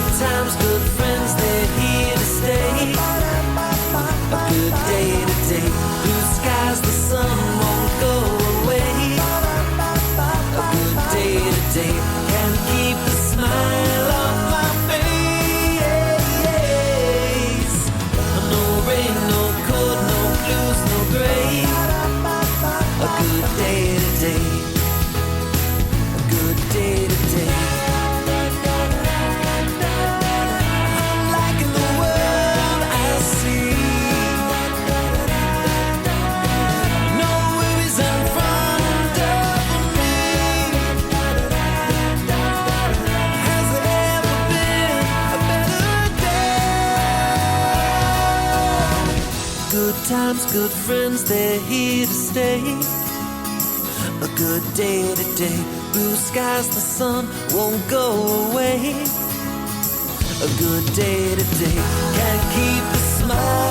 Good times, good friends, they're here to stay. A good day today. Blue skies, the sun won't go away. A good day today. Can't keep the smile off my face. No rain, no cold, no blues, no gray. A good day today. A good day today. I'm liking the world I see. No worries in front of me. Has there ever been a better day? Good times, good friends, they're here to stay. A good day today. Blue skies, the sun won't go away. A good day today. Can't keep the smile